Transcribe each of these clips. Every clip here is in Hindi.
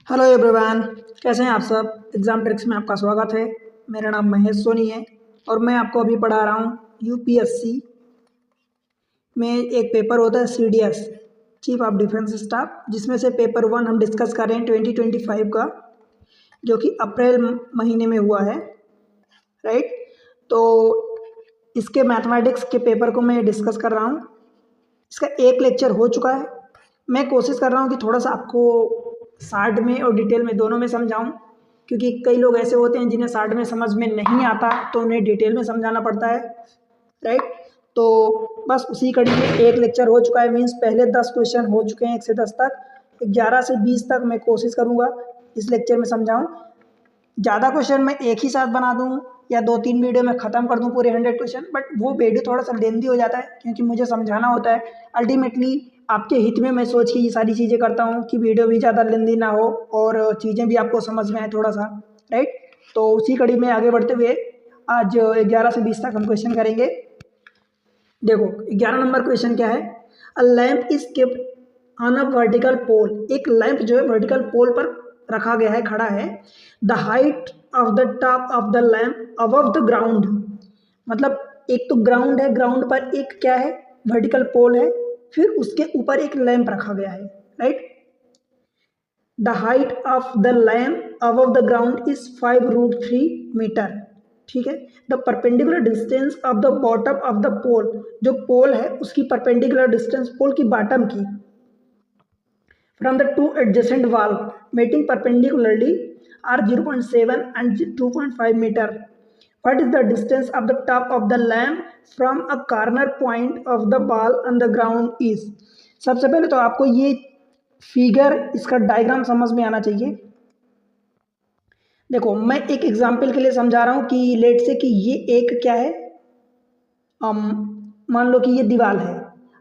हेलो एवरीवन, कैसे हैं आप सब। एग्ज़ाम ट्रिक्स में आपका स्वागत है। मेरा नाम महेश सोनी है और मैं आपको अभी पढ़ा रहा हूँ यूपीएससी में एक पेपर होता है CDS, chief of defence staff, जिसमें से पेपर 1 हम डिस्कस कर रहे हैं 2025 का, जो कि अप्रैल महीने में हुआ है, राइट। तो इसके मैथमेटिक्स के पेपर को मैं डिस्कस कर रहा हूँ। इसका एक लेक्चर हो चुका है। मैं कोशिश कर रहा हूँ कि थोड़ा सा आपको शार्ट में और डिटेल में दोनों में समझाऊँ, क्योंकि कई लोग ऐसे होते हैं जिन्हें शार्ट में समझ में नहीं आता तो उन्हें डिटेल में समझाना पड़ता है, राइट। तो बस उसी कड़ी में एक लेक्चर हो चुका है, मीन्स पहले 10 क्वेश्चन हो चुके हैं 1 से 10 तक। 11 से 20 तक मैं कोशिश करूँगा इस लेक्चर में समझाऊँ। ज़्यादा क्वेश्चन मैं एक ही साथ बना दूँ या 2-3 वीडियो में ख़त्म कर दूँ पूरे 100 क्वेश्चन, बट वो वीडियो थोड़ा सा लेंदी हो जाता है क्योंकि मुझे समझाना होता है। अल्टीमेटली आपके हित में मैं सोच के ये सारी चीज़ें करता हूँ कि वीडियो भी ज़्यादा लेंदी ना हो और चीज़ें भी आपको समझ में आए थोड़ा सा, राइट। तो उसी कड़ी में आगे बढ़ते हुए आज 11 से 20 तक हम क्वेश्चन करेंगे। देखो 11 नंबर क्वेश्चन क्या है। A lamp is kept on a vertical pole. एक लैंप जो है वर्टिकल पोल पर रखा गया है, खड़ा है। The height of the top of the lamp above the ground, मतलब एक तो ग्राउंड है, ग्राउंड पर एक क्या है, वर्टिकल पोल है, फिर उसके ऊपर एक लैंप रखा गया है, right. The height of the lamp above the ground is 5√3 metre, ठीक है। The perpendicular distance of the bottom of the pole, जो पोल है उसकी परपेंडिकुलर डिस्टेंस पोल की बॉटम की, from the two adjacent valve meeting perpendicularly are 0.7 and 2.5 meter. What is the distance of the top of the lamp from a corner point of the ball on the ground is? सबसे पहले तो आपको ये फिगर, इसका डायग्राम समझ में आना चाहिए। देखो मैं एक एग्जांपल के लिए समझा रहा हूँ कि लेट से कि ये एक क्या है, मान लो कि ये दीवार है।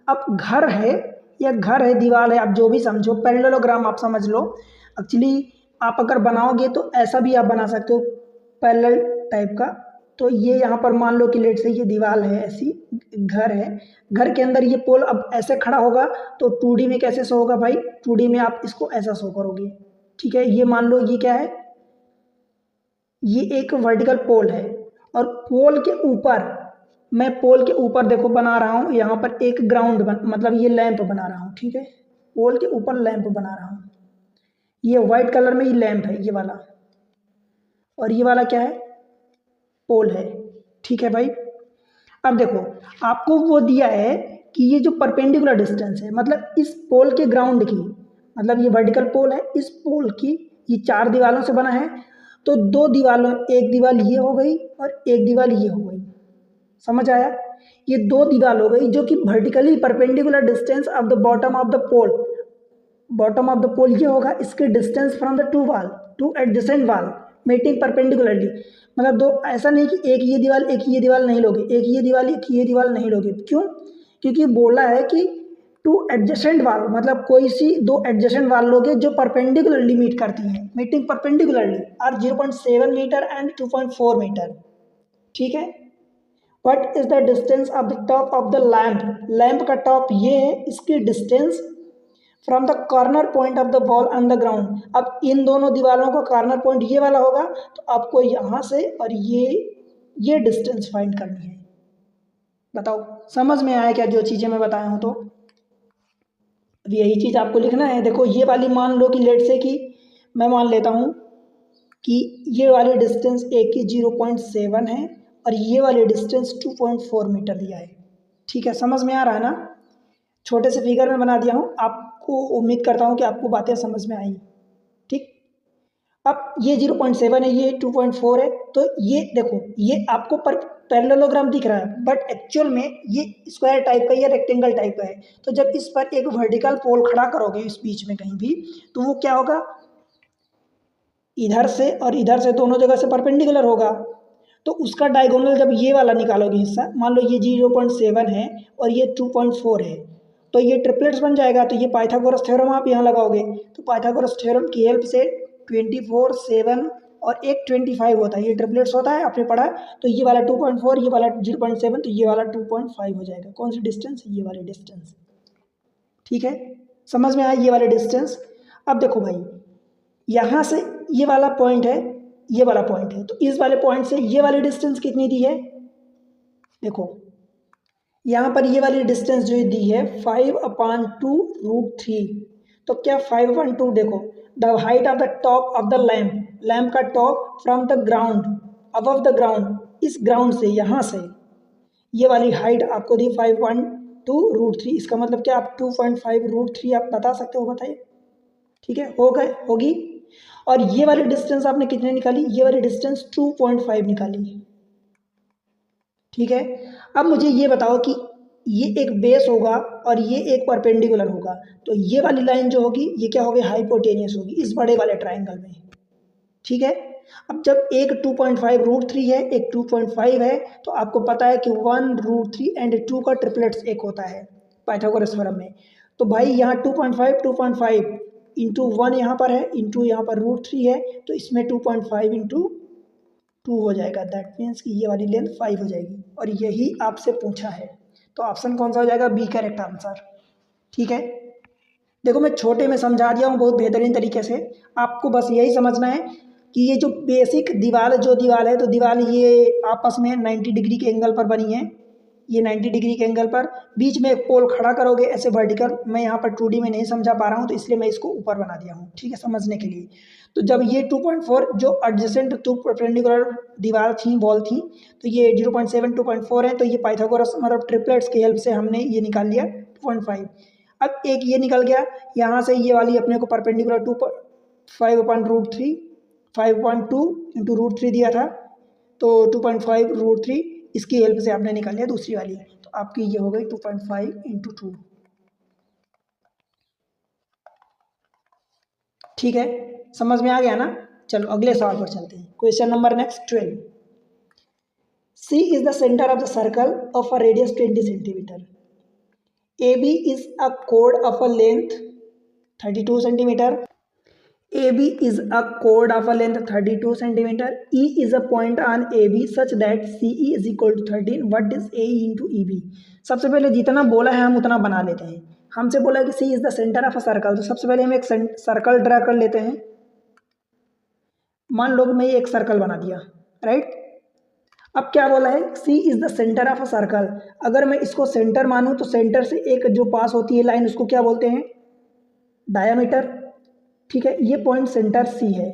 अब घर है या घर है दीवार है, आप जो भी समझो, पैरेललोग्राम आप समझ लो। एक्चुअली आप अगर बनाओगे तो ऐसा भी आप बना सकते हो पैरेलल टाइप का। तो ये यहाँ पर मान लो कि लेट से ये दीवार है, ऐसी घर है, घर के अंदर ये पोल अब ऐसे खड़ा होगा तो 2D में कैसे शो होगा भाई, 2D में आप इसको ऐसा शो करोगे, ठीक है। ये मान लो ये क्या है, ये एक वर्टिकल पोल है और पोल के ऊपर, मैं पोल के ऊपर देखो बना रहा हूँ यहाँ पर एक ग्राउंड मतलब ये लैंप बना रहा हूँ, ठीक है। पोल के ऊपर लैंप बना रहा हूँ, ये वाइट कलर में ये लैंप है ये वाला, और ये वाला क्या है, पोल है, ठीक है भाई। अब देखो आपको वो दिया है कि ये जो परपेंडिकुलर डिस्टेंस है, मतलब इस पोल के ग्राउंड की, मतलब ये वर्टिकल पोल है, इस पोल की ये 4 दीवारों से बना है। तो 2 दीवारों, एक दीवार ये हो गई और एक दीवार ये हो गई, समझ आया। ये 2 दीवार हो गई जो कि vertically perpendicular distance of the bottom of the pole, bottom of the pole ये होगा, इसके distance from the two wall, two adjacent wall meeting perpendicularly. मतलब दो, ऐसा नहीं कि एक ये दीवार एक ये दीवार नहीं लोगे, एक ये दीवार एक ये दीवार नहीं लोगे, क्यों, क्योंकि बोला है कि टू एडजेसेंट वाल, मतलब कोई सी 2 एडजेसेंट वाल लोगे जो परपेंडिकुलरली मीट करती हैं, मीटिंग परपेंडिकुलरली, और 0.7 मीटर एंड 2.4 मीटर, ठीक है। What is the distance of the top of the lamp, lamp का टॉप ये है, इसकी distance from the corner point of the ball on the ground. अब इन दोनों दीवारों का कॉर्नर पॉइंट ये वाला होगा, तो आपको यहाँ से और ये डिस्टेंस फाइंड करनी है। बताओ समझ में आया क्या जो चीज़ें मैं बताया हूँ। तो अब यही चीज़ आपको लिखना है। देखो ये वाली मान लो कि लेट से कि मैं मान लेता हूँ कि ये वाली डिस्टेंस एक की 0.7 है और ये वाली डिस्टेंस 2.4 मीटर दिया है, ठीक है। समझ में आ रहा है ना, छोटे से फिगर में बना दिया हूँ आपको, उम्मीद करता हूँ कि आपको बातें समझ में आई, ठीक। अब ये 0.7 है, ये 2.4 है, तो ये देखो ये आपको पर पैरेललोग्राम दिख रहा है, बट एक्चुअल में ये स्क्वायर टाइप का या रेक्टेंगल टाइप का है। तो जब इस पर एक वर्टिकल पोल खड़ा करोगे इस बीच में कहीं भी, तो वो क्या होगा, इधर से और इधर से दोनों जगह से परपेंडिकुलर होगा। तो उसका डायगोनल जब ये वाला निकालोगे हिस्सा, मान लो ये 0.7 है और ये 2.4 है, तो ये ट्रिपलेट्स बन जाएगा। तो ये पाइथागोरस थ्योरम आप यहाँ लगाओगे, तो पाइथागोरस थ्योरम की हेल्प से 24, 7 और एक 25 होता है, ये ट्रिपलेट्स होता है, आपने पढ़ा। तो ये वाला 2.4, ये वाला 0.7, तो ये वाला 2.5 हो जाएगा। कौन सी डिस्टेंस, ये वाली डिस्टेंस, ठीक है। समझ में आया ये वाली डिस्टेंस। अब देखो भाई यहाँ से ये वाला पॉइंट है, ये वाला पॉइंट है, तो इस वाले पॉइंट से ये वाली डिस्टेंस कितनी दी है, देखो यहाँ पर ये वाली डिस्टेंस जो दी है 5/2√3। तो क्या 5/2, देखो the height of the top of the lamp, lamp का top from the ground, above the ground, इस ग्राउंड से यहाँ से ये वाली हाइट आपको दी 5/2√3। इसका मतलब क्या, आप 2.5√3 आप बता सकते हो, बताइए। ठीक है, हो गए, होगी। और ये वाली डिस्टेंस आपने कितने निकाली, ये वाली डिस्टेंस 2.5 निकाली। ठीक है, अब मुझे ये बताओ कि ये एक बेस होगा और ये एक परपेंडिकुलर होगा, तो ये वाली लाइन जो होगी ये क्या होगी, हाइपोटेनियस होगी इस बड़े वाले ट्राइंगल में। ठीक है, अब जब एक 2.5√3 है, एक 2.5 है, तो आपको पता है कि 1√3 एंड 2 का ट्रिपलेट्स एक होता है पाइथागोरस थ्योरम में। तो भाई यहाँ 2.5 इंटू 1 यहाँ पर है, इंटू यहाँ पर √3 है, तो इसमें 2.5 इंटू 2 हो जाएगा। दैट मीन्स कि ये वाली लेंथ 5 हो जाएगी, और यही आपसे पूछा है। तो ऑप्शन कौन सा हो जाएगा, बी करेक्ट आंसर। ठीक है, देखो मैं छोटे में समझा दिया हूँ बहुत बेहतरीन तरीके से। आपको बस यही समझना है कि ये जो बेसिक दीवार, जो दीवार है, तो दीवार ये आपस में 90 डिग्री के एंगल पर बनी है। ये 90 डिग्री के एंगल पर बीच में एक पोल खड़ा करोगे ऐसे वर्टिकल। मैं यहाँ पर 2D में नहीं समझा पा रहा हूँ, तो इसलिए मैं इसको ऊपर बना दिया हूँ, ठीक है, समझने के लिए। तो जब ये 2.4 जो एडजेसेंट टू परपेंडिकुलर दीवार थी, वॉल थी, तो ये 0.7 2.4 है, तो ये पाइथागोरस मतलब ट्रिपलेट्स की हेल्प से हमने ये निकाल लिया 2.5। अब एक ये निकल गया, यहाँ से ये वाली अपने को परपेंडिकुलर 5/√3, 5.2 इंटू √3 दिया था, तो 2.5√3 इसकी हेल्प से आपने निकाल लिया दूसरी वाली। तो आपकी ये हो गई 2.5 इंटू 2। ठीक है, समझ में आ गया ना। चलो अगले सवाल पर चलते हैं। Question number next 12। C is the center of the circle of a radius 20 centimeter. AB is a chord of a length 32 centimeter. AB is a chord of a length 32 centimeter. E is a point on AB such that CE is equal to 13. What is AE into EB? सबसे पहले जितना बोला है हम उतना बना लेते हैं। हमसे बोला है कि C is the center of a circle, तो सबसे पहले हम एक सर्कल ड्रा कर लेते हैं। मान लो कि मैं एक सर्कल बना दिया, राइट। अब क्या बोला है, C is the centre of a circle. अगर मैं इसको सेंटर मानूं तो सेंटर से एक जो पास होती है लाइन उसको क्या बोलते हैं, डायामीटर। ठीक है, ये पॉइंट सेंटर C है,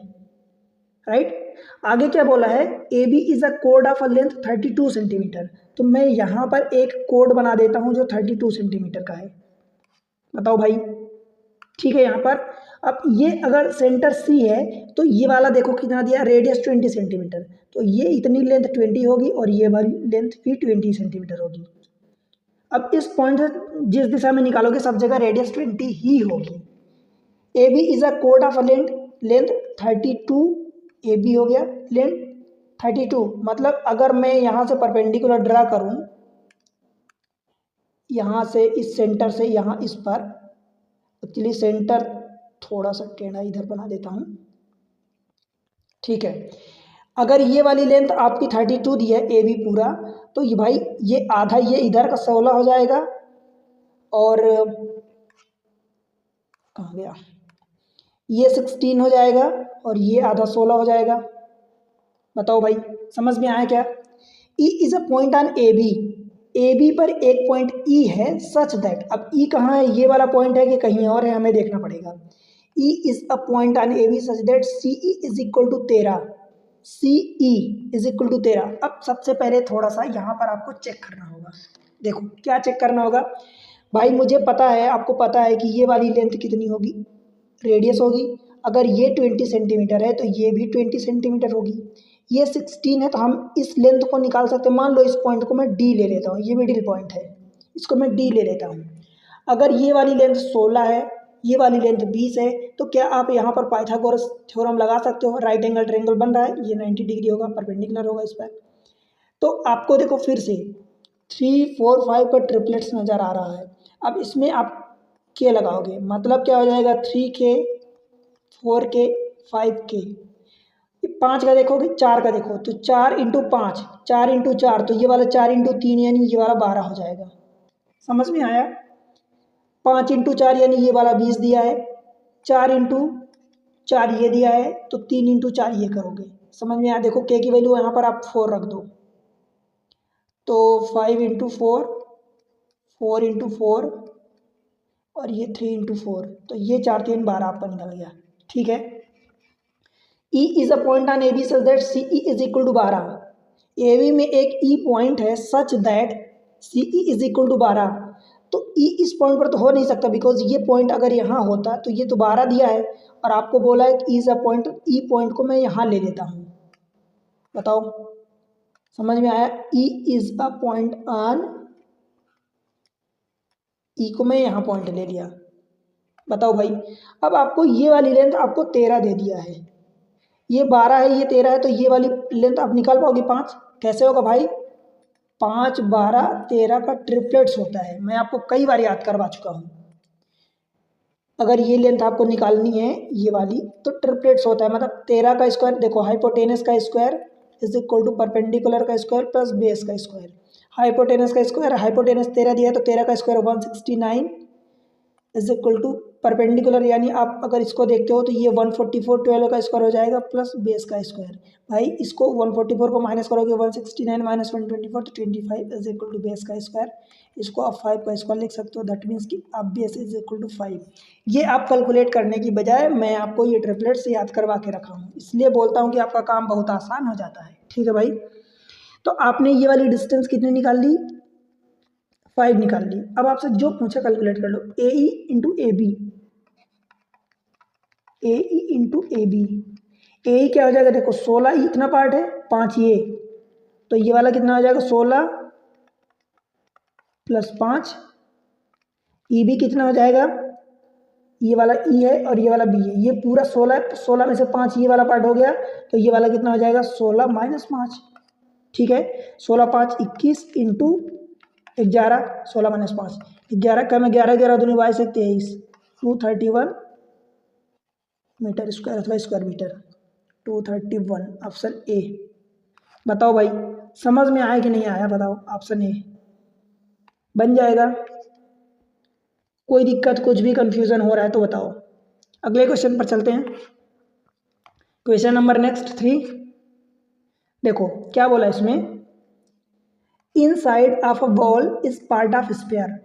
राइट। आगे क्या बोला है, AB इज अ कोड ऑफ अ लेंथ 32 सेंटीमीटर। तो मैं यहाँ पर एक कोड बना देता हूँ जो 32 सेंटीमीटर का है। बताओ भाई, ठीक है। यहाँ पर अब ये अगर सेंटर C है तो ये वाला देखो कितना दिया, रेडियस 20 सेंटीमीटर, तो ये इतनी लेंथ 20 होगी और ये वाली लेंथ भी 20 सेंटीमीटर होगी। अब इस पॉइंट से जिस दिशा में निकालोगे सब जगह रेडियस 20 ही होगी। ए बी इज अ कोड of a length 32, A B हो गया लेंथ 32। मतलब अगर मैं यहाँ से परपेंडिकुलर ड्रा करूँ, यहाँ से इस सेंटर से यहाँ इस पर, एक्चुअली सेंटर थोड़ा सा टेढ़ा इधर बना देता हूँ, ठीक है। अगर ये वाली लेंथ आपकी 32 दी है ए बी पूरा, तो ये भाई ये आधा ये इधर का 16 हो जाएगा, और कहाँ गया, ये 16 हो जाएगा, और ये आधा 16 हो जाएगा। बताओ भाई, समझ में आया क्या। E is a point on A B, A B पर एक पॉइंट ई है सच दैट, अब ई कहाँ है, ये वाला पॉइंट है कि कहीं और है, हमें देखना पड़ेगा। E is a point on A B such that C E is equal to 13, C E is equal to 13। अब सबसे पहले थोड़ा सा यहाँ पर आपको चेक करना होगा। देखो क्या चेक करना होगा भाई, मुझे पता है, आपको पता है कि ये वाली लेंथ कितनी होगी, रेडियस होगी। अगर ये 20 सेंटीमीटर है तो ये भी 20 सेंटीमीटर होगी। ये 16 है तो हम इस लेंथ को निकाल सकते हैं। मान लो इस पॉइंट को मैं डी ले लेता हूँ, ये मिडिल पॉइंट है, इसको मैं डी ले लेता हूँ। अगर ये वाली लेंथ 16 है, ये वाली लेंथ 20 है, तो क्या आप यहाँ पर पाइथागोरस थ्योरम लगा सकते हो। राइट एंगल ट्रायंगल बन रहा है, ये 90 डिग्री होगा, परपेंडिकुलर होगा इस पर। तो आपको देखो फिर से 3 4 5 का ट्रिपलेट्स नज़र आ रहा है। अब इसमें आप के लगाओगे, मतलब क्या हो जाएगा, 3K 4K 5K। 5 का देखोगे, 4 का देखो, तो 4 इंटू 5, 4 इंटू 4, तो ये वाला 4 इंटू 3 यानी ये वाला 12 हो जाएगा। समझ में आया। 5 इंटू 4 यानी ये वाला 20 दिया है, 4 इंटू 4 ये दिया है तो 3 इंटू 4 ये करोगे। समझ में आया? देखो के की वैल्यू यहाँ पर आप 4 रख दो, तो 5 इंटू 4, 4 इंटू 4 और ये 3 इंटू 4, तो ये 4 3 12 आपका निकल गया। ठीक है। E is a point on A B such that C E is equal to 12। A B में एक ई पॉइंट है such that C E is equal to 12। तो ई इस पॉइंट पर तो हो नहीं सकता, बिकॉज ये पॉइंट अगर यहाँ होता तो ये तो 12 दिया है और आपको बोला है कि is a point, E point को मैं यहाँ ले लेता हूँ। बताओ समझ में आया? E is a point on, E को मैं यहाँ पॉइंट ले लिया। बताओ भाई, अब आपको ये वाली लेंथ आपको 13 दे दिया है, ये 12 है ये 13 है, तो ये वाली लेंथ आप निकाल पाओगे 5? कैसे होगा भाई? 5 12 13 का ट्रिपलेट्स होता है, मैं आपको कई बार याद करवा चुका हूँ। अगर ये लेंथ आपको निकालनी है ये वाली तो ट्रिपलेट्स होता है, मतलब 13 का स्क्वायर, देखो हाइपोटेनस का square is equal to perpendicular का स्क्वायर प्लस बेस का स्क्वायर। हाइपोटेनस का स्क्वायर, हाइपोटेनस 13 दिया है तो 13 का square 169 is equal to perpendicular, यानी आप अगर इसको देखते हो तो ये 144 12 का स्क्वायर हो जाएगा प्लस बेस का स्क्वायर। भाई इसको 144 को माइनस करोगे 169 माइनस 124 तो 25 इज इक्वल टू बेस का स्क्वायर। इसको आप 5 का स्क्वायर लिख सकते हो, दैट मीन्स कि आप बेस इज इक्वल टू 5। ये आप कैलकुलेट करने की बजाय मैं आपको ये ट्रिपलेट्स याद करवा के रखा हूँ, इसलिए बोलता हूँ कि आपका काम बहुत आसान हो जाता है। ठीक है भाई, तो आपने ये वाली डिस्टेंस कितनी निकाल ली? 5 निकाल ली। अब आपसे जो पूछा कैलकुलेट कर लो, A E into A B, A E into A B. A E क्या हो जाएगा? देखो 16 इतना पार्ट है, 5 ये, तो ये वाला कितना हो जाएगा? 16 प्लस 5। ई बी कितना हो जाएगा? ये वाला ई है और ये वाला बी है, ये पूरा 16 है, 16 में से 5 ये वाला पार्ट हो गया, तो ये वाला कितना हो जाएगा? 16 माइनस 5। ठीक है, 16 5 21 इंटू 11, 16 माइनस 5 11 का, मैं 11 11 दूनी 22 से 23, 231 मीटर स्क्वायर अथवा स्क्वायर मीटर, 231 ऑप्शन ए। बताओ भाई समझ में आया कि नहीं आया? बताओ, ऑप्शन ए बन जाएगा। कोई दिक्कत, कुछ भी कंफ्यूजन हो रहा है तो बताओ। अगले क्वेश्चन पर चलते हैं। Question number next 3। देखो क्या बोला इसमें, inside of a ball is part of sphere.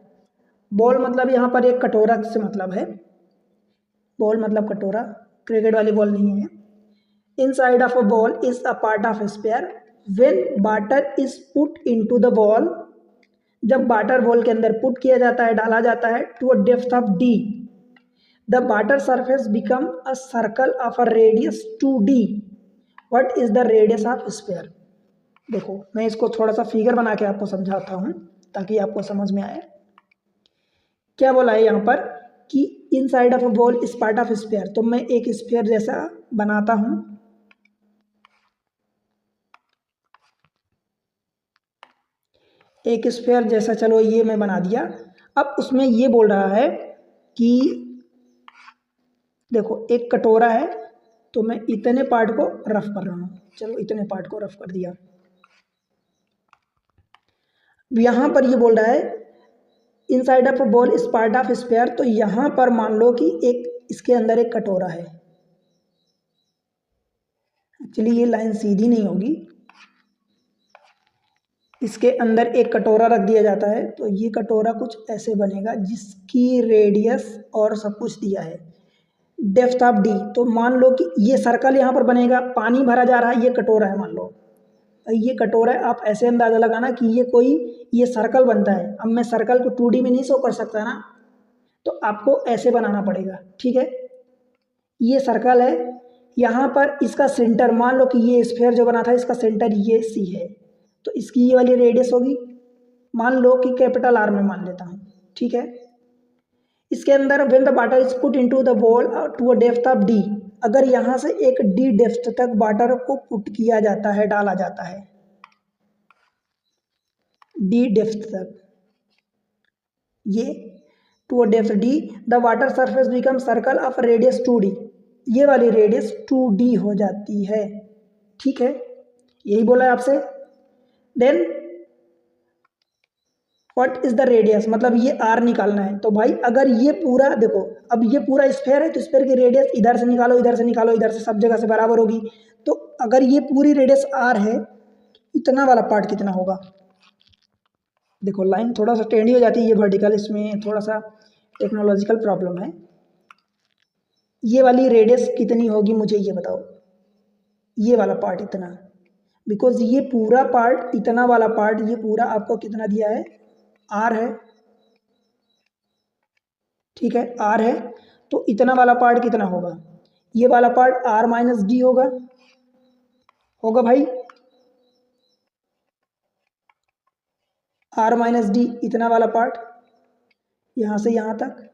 Ball मतलब यहाँ पर एक कटोरा से मतलब है, बॉल मतलब कटोरा, क्रिकेट वाली बॉल नहीं है। Inside of a ball is a part of sphere when water is put into the ball. जब वाटर बॉल के अंदर पुट किया जाता है, डाला जाता है, to a depth of D, the water surface become a circle of a radius 2d। What is the radius of sphere? देखो मैं इसको थोड़ा सा फिगर बना के आपको समझाता हूँ ताकि आपको समझ में आए। क्या बोला है यहाँ पर कि inside of a ball is part of sphere, तो मैं एक स्फीयर जैसा बनाता हूँ। एक स्फीयर जैसा, चलो ये मैं बना दिया। अब उसमें ये बोल रहा है कि देखो एक कटोरा है, तो मैं इतने पार्ट को रफ कर रहा हूँ, चलो इतने पार्ट को रफ कर दिया। यहाँ पर ये बोल रहा है inside of a ball is part of sphere, तो यहाँ पर मान लो कि एक इसके अंदर एक कटोरा है। एक्चुअली ये लाइन सीधी नहीं होगी, इसके अंदर एक कटोरा रख दिया जाता है, तो ये कटोरा कुछ ऐसे बनेगा जिसकी रेडियस और सब कुछ दिया है, डेप्थ ऑफ डी। तो मान लो कि ये सर्कल यहाँ पर बनेगा, पानी भरा जा रहा है, ये कटोरा है मान लो, ये कटोरा है। आप ऐसे अंदाज़ा लगाना कि ये कोई, ये सर्कल बनता है। अब मैं सर्कल को 2D में नहीं शो कर सकता ना, तो आपको ऐसे बनाना पड़ेगा। ठीक है, ये सर्कल है, यहाँ पर इसका सेंटर, मान लो कि ये स्फीयर जो बना था इसका सेंटर ये सी है, तो इसकी ये वाली रेडियस होगी, मान लो कि कैपिटल आर में मान लेता हूँ। ठीक है, इसके अंदर when the water is put into the ball to a depth of D, अगर यहाँ से एक डी डेप्थ तक वाटर को पुट किया जाता है, डाला जाता है डी डेप्थ तक, ये to a depth D, the water surface become circle of radius 2d, ये वाली रेडियस 2d हो जाती है। ठीक है, यही बोला है आपसे। Then what is the radius, मतलब ये आर निकालना है। तो भाई अगर ये पूरा देखो, अब ये पूरा स्फेयर है तो स्फेयर की रेडियस इधर से निकालो, इधर से निकालो, इधर से, सब जगह से बराबर होगी। तो अगर ये पूरी रेडियस आर है, इतना वाला पार्ट कितना होगा। देखो लाइन थोड़ा सा टेढ़ी हो जाती है, ये वर्टिकल, इसमें थोड़ा सा टेक्नोलॉजिकल प्रॉब्लम है। ये वाली रेडियस कितनी होगी मुझे ये बताओ, ये वाला पार्ट इतना, बिकॉज ये पूरा पार्ट, इतना वाला पार्ट, ये पूरा आपको कितना दिया है, आर है, ठीक है, आर है। तो इतना वाला पार्ट कितना होगा, ये वाला पार्ट आर माइनस डी होगा, होगा भाई, आर माइनस डी, इतना वाला पार्ट यहाँ से यहाँ तक।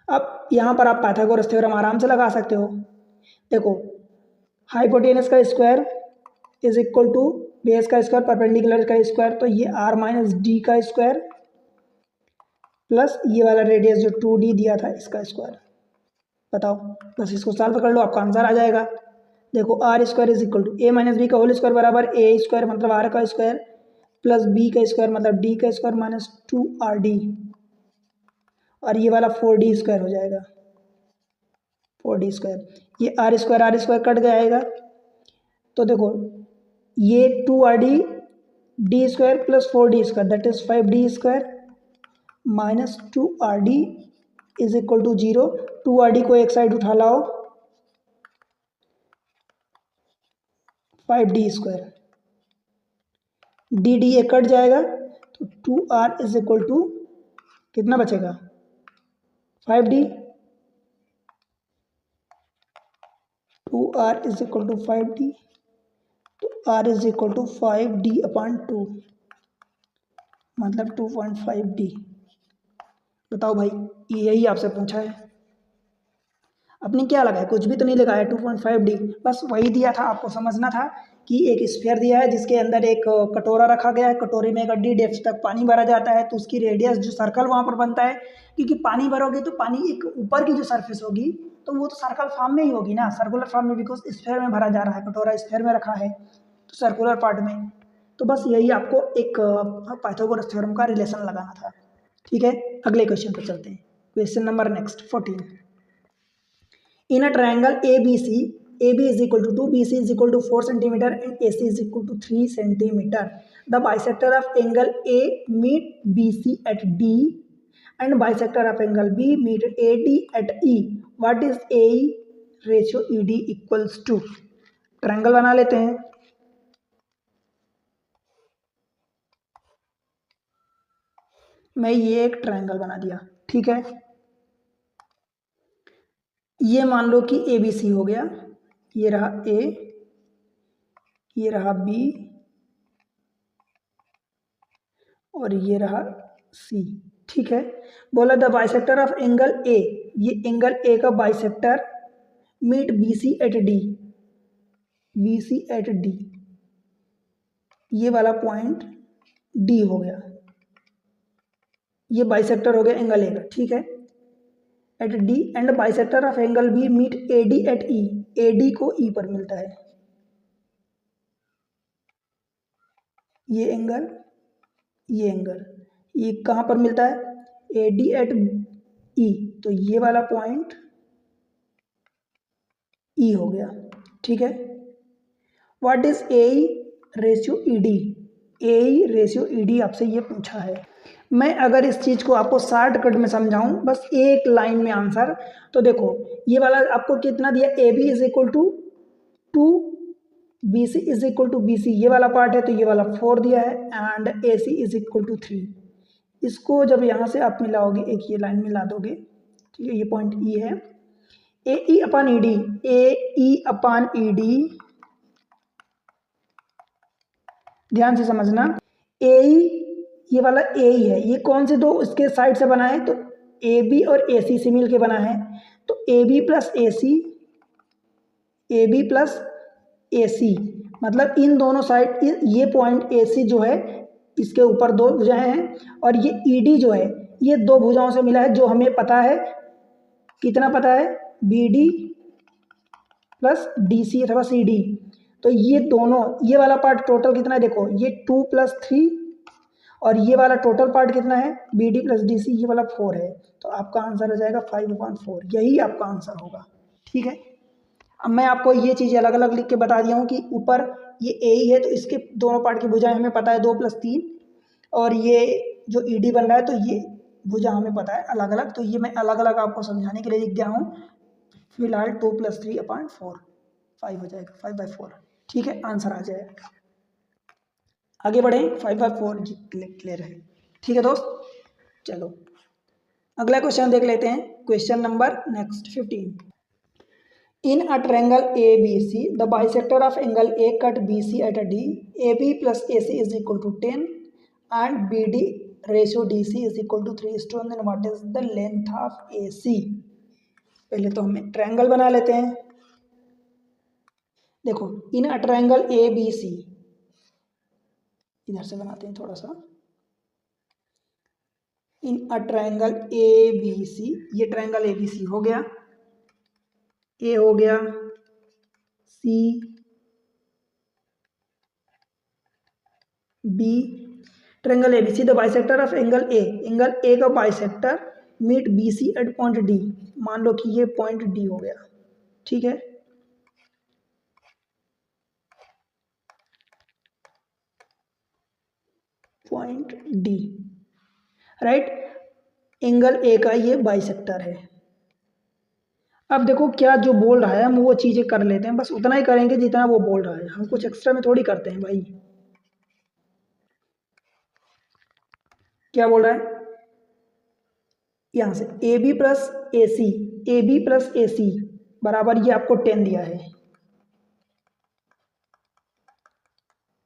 अब यहाँ पर आप पाइथागोरस थ्योरम आराम से लगा सकते हो। देखो हाइपोटेनस का square is equal to base का स्क्वायर परपेंडिकुलर का स्क्वायर, तो ये आर माइनस डी का स्क्वायर प्लस ये वाला रेडियस जो 2d दिया था इसका स्क्वायर। बताओ, बस इसको सॉल्व कर लो, आपका आंसर आ जाएगा। देखो R square is equal to A minus B का होल स्क्वायर बराबर ए स्क्वायर मतलब आर का स्क्वायर प्लस बी का स्क्वायर मतलब डी का स्क्वायर माइनस 2rd, और ये वाला 4d स्क्वायर हो जाएगा, 4d स्क्वायर। ये आर स्क्वायर कट जाएगा, तो देखो ये 2rd D square plus 4d square that is 5d square minus 2rd is equal to 0। 2rd को एक साइड उठा लाओ, 5d square, D D cut जाएगा, तो 2r इज इक्वल टू कितना बचेगा, 5d, 2r is equal to 5d, तो r is equal to 5d upon 2 मतलब 2.5d। बताओ भाई, यही आपसे पूछा है, आपने क्या लगाया, कुछ भी तो नहीं लगाया, 2.5d, बस वही दिया था, आपको समझना था कि एक स्फीयर दिया है जिसके अंदर एक कटोरा रखा गया है, कटोरे में अगर डी डेप्थ तक पानी भरा जाता है तो उसकी रेडियस जो सर्कल वहाँ पर बनता है, क्योंकि पानी भरोगे तो पानी एक ऊपर की जो सरफेस होगी तो वो तो सर्कल फॉर्म में ही होगी ना, सर्कुलर फॉर्म में, बिकॉज स्फीयर में भरा जा रहा है, कटोरा स्फीयर में रखा है तो सर्कुलर पार्ट में। तो बस यही आपको एक पाइथागोरस थ्योरम का रिलेशन लगाना था। ठीक है, अगले क्वेश्चन पर चलते हैं। Question number next 14। In a triangle ABC, AB is equal to 2, BC is equal to 4 centimeter and AC is equal to 3 centimeter. The bisector of angle A meet BC at D and bisector of angle B meet AD at E. What is AE ratio ED equals to? Triangle बना लेते हैं। मैं ये एक ट्रायंगल बना दिया, ठीक है, ये मान लो कि ए बी सी हो गया, ये रहा ए, ये रहा बी और ये रहा सी, ठीक है। बोला the bisector of angle A, ये एंगल ए का bisector meet B C at D, B C at D, ये वाला पॉइंट डी हो गया, ये बाइसेक्टर हो गया एंगल ए का, ठीक है, at D and bisector of angle B meet A D at E, A D को ई पर मिलता है, ये एंगल, ये कहाँ पर मिलता है, ए डी एट ई, तो ये वाला पॉइंट ई हो गया, ठीक है। What is a ratio E D, A ratio E D आपसे ये पूछा है। मैं अगर इस चीज़ को आपको शॉर्टकट में समझाऊं, बस एक लाइन में आंसर, तो देखो ये वाला आपको कितना दिया, A B is equal to 2, B C is equal to B C, ये वाला पार्ट है तो ये वाला 4 दिया है, and A C is equal to 3। इसको जब यहाँ से आप मिलाओगे, एक ये लाइन मिला दोगे, ठीक है, ये पॉइंट ई है, ए ई अपॉन ई डी, ए ई अपॉन ई डी, ध्यान से समझना, ए ये वाला ए ही है, ये कौन से दो इसके साइड से बना है, तो ए बी और ए सी से मिल के बना है, तो A B plus A C, A B plus A C, मतलब इन दोनों साइड, ये पॉइंट ए सी जो है इसके ऊपर दो भुजाएं हैं, और ये ई डी जो है ये दो भुजाओं से मिला है, जो हमें पता है, कितना पता है, B D plus D C अथवा सी डी, तो ये दोनों, ये वाला पार्ट टोटल कितना है, देखो ये 2 + 3 और ये वाला टोटल पार्ट कितना है, B D plus D C, ये वाला 4 है, तो आपका आंसर हो जाएगा 5/4, यही आपका आंसर होगा। ठीक है, अब मैं आपको ये चीज़ें अलग अलग लिख के बता दिया हूँ कि ऊपर ये ए ही है तो इसके दोनों पार्ट की भुजाएं हमें पता है 2 + 3, और ये जो ई डी बन रहा है तो ये भुजा हमें पता है अलग अलग, तो ये मैं अलग अलग आपको समझाने के लिए लिख गया हूँ। फिलहाल 2 + 3/4 5 हो जाएगा, 5/4। ठीक है, आंसर आ जाएगा। आगे बढ़ें, 5/4 क्लियर है। ठीक है दोस्त, चलो अगला क्वेश्चन देख लेते हैं। Question number next 15। In a triangle ABC, the bisector of angle A cut BC at a D, AB plus AC is equal to 10 and BD ratio DC is equal to 3:1, then what is the length of AC? पहले तो हमें ट्रायंगल बना लेते हैं। देखो, इन अ ट्रायंगल ABC, इधर से बनाते हैं थोड़ा सा। इन अ ट्रायंगल ABC, ये ट्रायंगल ABC हो गया, ए हो गया, C, B, triangle ABC, the bisector of angle A का bisector meet BC at point D. मान लो कि ये पॉइंट डी हो गया। ठीक है, point D, right, angle A का ये बाइसेक्टर है। अब देखो क्या जो बोल रहा है हम वो चीजें कर लेते हैं, बस उतना ही करेंगे जितना वो बोल रहा है, हम कुछ एक्स्ट्रा में थोड़ी करते हैं भाई। क्या बोल रहा है यहां से, ए बी प्लस ए सी बराबर, ये आपको 10 दिया है,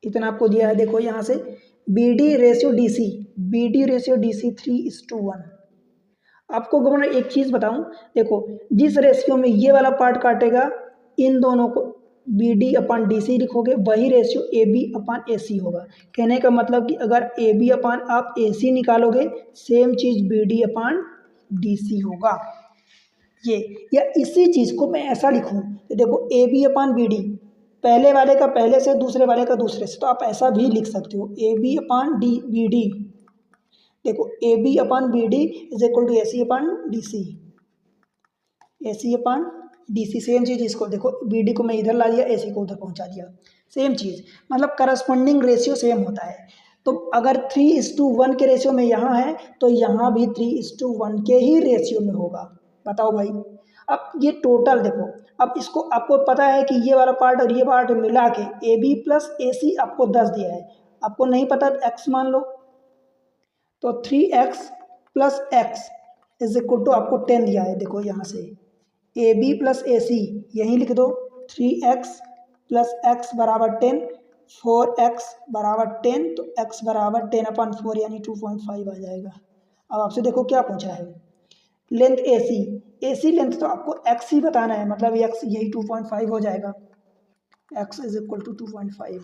इतना आपको दिया है। देखो यहां से B D ratio D C 3:1। आपको गवर्नर एक चीज बताऊं, देखो जिस रेशियो में ये वाला पार्ट काटेगा, इन दोनों को बी डी अपन डी सी लिखोगे, वही रेशियो ए बी अपन ए सी होगा। कहने का मतलब कि अगर ए बी अपन आप ए सी निकालोगे, सेम चीज बी डी अपन डी सी होगा। ये, या इसी चीज को मैं ऐसा लिखूं, तो देखो A B upon B D, पहले वाले का पहले से, दूसरे वाले का दूसरे से, तो आप ऐसा भी लिख सकते हो, A B upon D B D. देखो A B upon B D is equal to A C upon D C, A C upon D C, same चीज़ इसको देखो, बी डी को मैं इधर ला दिया, ए सी को उधर पहुंचा दिया, सेम चीज़, मतलब करस्पॉन्डिंग रेशियो सेम होता है। तो अगर 3:1 के रेशियो में यहाँ है तो यहाँ भी 3:1 के ही रेशियो में होगा। बताओ भाई, अब ये टोटल देखो, अब इसको आपको पता है कि ये वाला पार्ट और ये पार्ट मिला के ए बी प्लस ए सी आपको 10 दिया है, आपको नहीं पता एक्स मान लो, तो 3x plus x is equal to आपको 10 दिया है। देखो यहाँ से ए बी प्लस ए सी यहीं लिख दो, 3x प्लस एक्स बराबर 10, 4x बराबर 10, तो x बराबर 10/4 यानी 2.5 आ जाएगा। अब आपसे देखो क्या पूछा है, लेंथ ए सी लेंथ, तो आपको x ही बताना है, मतलब x यही 2.5 हो जाएगा, x इज इक्वल टू 2.5।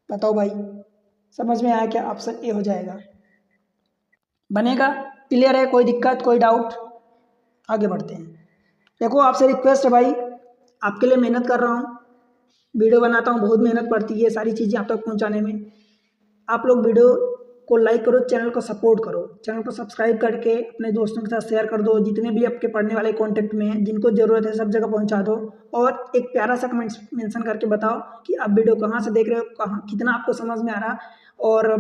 बताओ भाई, समझ में आया क्या? ऑप्शन ए हो जाएगा, बनेगा। क्लियर है? कोई दिक्कत, कोई डाउट? आगे बढ़ते हैं। देखो आपसे रिक्वेस्ट है भाई, आपके लिए मेहनत कर रहा हूँ, वीडियो बनाता हूँ, बहुत मेहनत पड़ती है सारी चीज़ें आप तक पहुँचाने में। आप लोग वीडियो को लाइक करो, चैनल को सपोर्ट करो, चैनल को सब्सक्राइब करके अपने दोस्तों के साथ शेयर कर दो, जितने भी आपके पढ़ने वाले कॉन्टेक्ट में हैं, जिनको ज़रूरत है सब जगह पहुँचा दो। और एक प्यारा सा कमेंट मेंशन करके बताओ कि आप वीडियो कहाँ से देख रहे हो, कहाँ कितना आपको समझ में आ रहा, और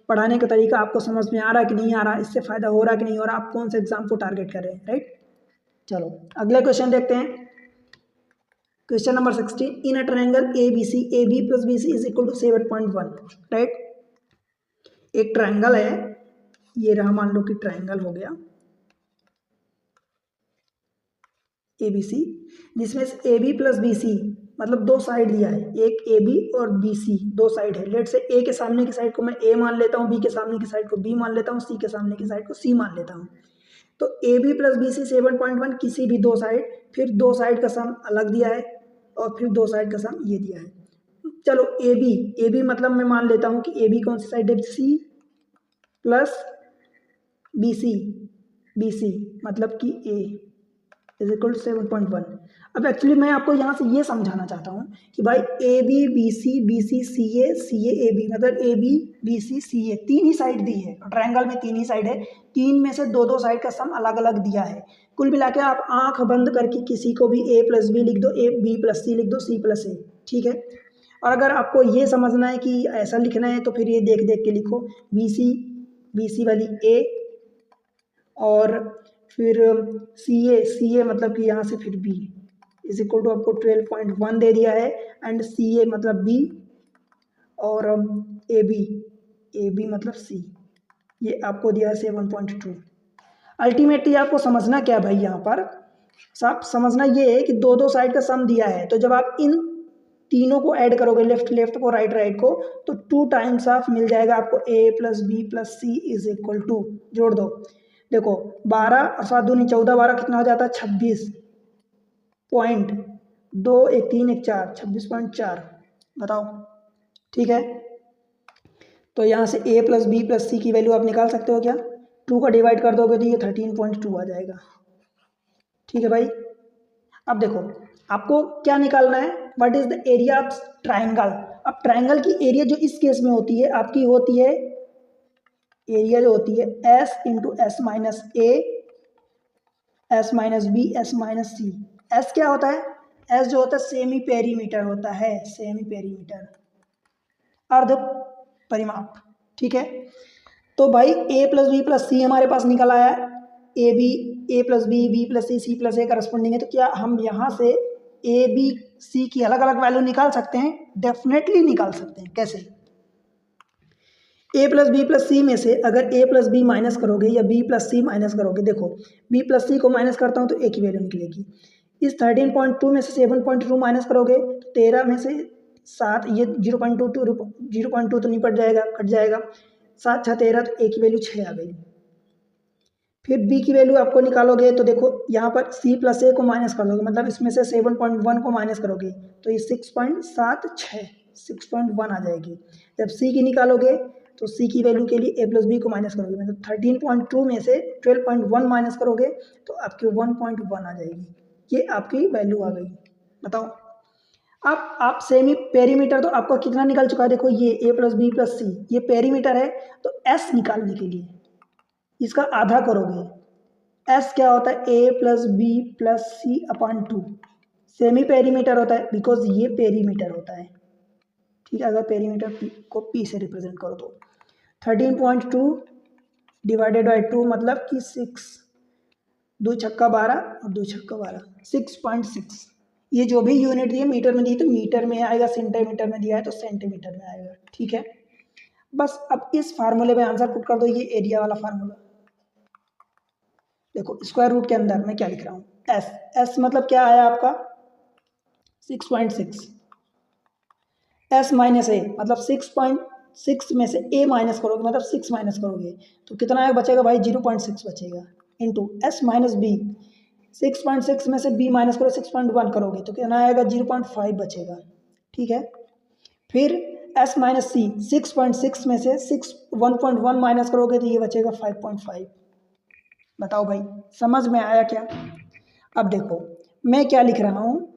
पढ़ाने का तरीका आपको समझ में आ रहा कि नहीं आ रहा, इससे फ़ायदा हो रहा कि नहीं हो रहा, आप कौन से एग्जाम को टारगेट कर रहे हैं, राइट। चलो अगले क्वेश्चन देखते हैं। Question number 16, in a triangle A B C, A B plus B C is equal to 7.1, right. एक ट्रायंगल है, ये रहा, मान लो कि ट्रायंगल हो गया ए बी सी, जिसमें A B plus B C, मतलब दो साइड दिया है, एक ए बी और बी सी दो साइड है। लेट से ए के सामने की साइड को मैं ए मान लेता हूँ, बी के सामने की साइड को बी मान लेता हूँ, सी के सामने की साइड को सी मान लेता हूँ। तो A B plus B C 7.1, किसी भी दो साइड, फिर दो साइड का सम अलग दिया है, और फिर दो साइड का सम ये दिया है। चलो ए बी मतलब मैं मान लेता हूँ कि ए बी कौन सी साइड है, सी प्लस बी सी मतलब कि ए इज इक्वल टू 7.1। अब एक्चुअली मैं आपको यहाँ से ये समझाना चाहता हूँ कि भाई A B B C C A B, मतलब ए बी बी सी ए तीन ही साइड दी है, ट्रायंगल में तीन ही साइड है, तीन में से दो दो साइड का सम अलग अलग दिया है। कुल मिला के आप आंख बंद करके किसी को भी ए प्लस बी लिख दो, ए बी प्लस सी लिख दो, सी प्लस ए, ठीक है। और अगर आपको ये समझना है कि ऐसा लिखना है तो फिर ये देख देख के लिखो, बी सी वाली ए, और फिर सी ए मतलब कि यहाँ से फिर बी इज इक्वल टू आपको 12.1 दे दिया है, एंड सी ए मतलब बी, और ए बी मतलब सी, ये आपको दिया है 7.2। अल्टीमेटली आपको समझना क्या है भाई, यहाँ पर साफ समझना ये है कि दो दो साइड का सम दिया है, तो जब आप इन तीनों को ऐड करोगे, लेफ्ट लेफ्ट को राइट राइट को, तो 2 टाइम्स ऑफ मिल जाएगा आपको A plus B plus C is equal to, जोड़ दो, देखो 12 और 7 दूनी 14, 12 कितना हो जाता है 26.2, 1 3 1 4, 26.4, बताओ, ठीक है। तो यहाँ से a प्लस बी प्लस सी की वैल्यू आप निकाल सकते हो क्या, 2 का डिवाइड कर दोगे तो ये 13.2 आ जाएगा, ठीक है भाई। अब देखो आपको क्या निकालना है, what is the area of triangle. अब ट्राइंगल की एरिया जो इस केस में होती है आपकी होती है, एरिया जो होती है S into S minus A, S minus B, S minus C. S क्या होता है, एस जो होता है सेमी पेरीमीटर होता है, सेमी पेरीमीटर, अर्ध परिमाप, ठीक है। तो भाई A plus B plus C हमारे पास निकल आया, A B, A plus B plus C plus A corresponding है, तो क्या हम यहाँ से ए बी सी की अलग अलग वैल्यू निकाल सकते हैं, डेफिनेटली निकाल सकते हैं। कैसे, ए प्लस बी प्लस सी में से अगर ए प्लस बी माइनस करोगे या बी प्लस सी माइनस करोगे, देखो बी प्लस सी को माइनस करता हूँ तो ए की वैल्यू निकलेगी, इस 13.2 में से 7.2 माइनस करोगे तो 13 में से 7, ये 0.2 तो निपट जाएगा, कट जाएगा, 7 6 13, तो ए की वैल्यू 6 आ गई। फिर बी की वैल्यू आपको निकालोगे तो देखो यहाँ पर सी प्लस ए को माइनस कर दोगे, मतलब इसमें से 7.1 को माइनस करोगे तो ये 6.1 आ जाएगी। जब सी की निकालोगे तो सी की वैल्यू के लिए ए प्लस बी को माइनस करोगे, मतलब 13.2 में से 12.1 माइनस करोगे तो आपकी 1.1 आ जाएगी, ये आपकी वैल्यू आ गई। बताओ, अब आप सेमी पेरीमीटर तो आपका कितना निकल चुका है, देखो ये ए प्लस बी प्लस सी ये पेरीमीटर है, तो एस निकालने के लिए इसका आधा करोगे, एस क्या होता है ए प्लस बी प्लस सी अपॉन 2, सेमी पेरीमीटर होता है बिकॉज ये पेरीमीटर होता है, ठीक है। अगर पेरीमीटर को पी से रिप्रेजेंट करो तो 13.2 डिवाइडेड बाई 2 मतलब कि 6, 2 छक्का 12 और 2 छक्का 12, 6.6। ये जो भी यूनिट दी है मीटर में दी तो मीटर में आएगा, सेंटीमीटर में दिया है तो सेंटीमीटर में आएगा, ठीक है। बस अब इस फार्मूले में आंसर पुट कर दो, ये एरिया वाला फार्मूला। देखो स्क्वायर रूट के अंदर मैं क्या लिख रहा हूँ, एस, एस मतलब क्या आया आपका 6.6, एस माइनस ए मतलब 6.6 में से ए माइनस करोगे मतलब 6 माइनस करोगे तो कितना आएगा बचेगा भाई 0.6 बचेगा, इंटू एस माइनस बी, 6.6 में से बी माइनस करो 6.1 करोगे तो कितना आएगा 0.5 बचेगा, ठीक है। फिर एस माइनस सी, 6.6 में से 1.1 माइनस करोगे तो ये बचेगा 5.5। बताओ भाई समझ में आया क्या। अब देखो मैं क्या लिख रहा हूँ,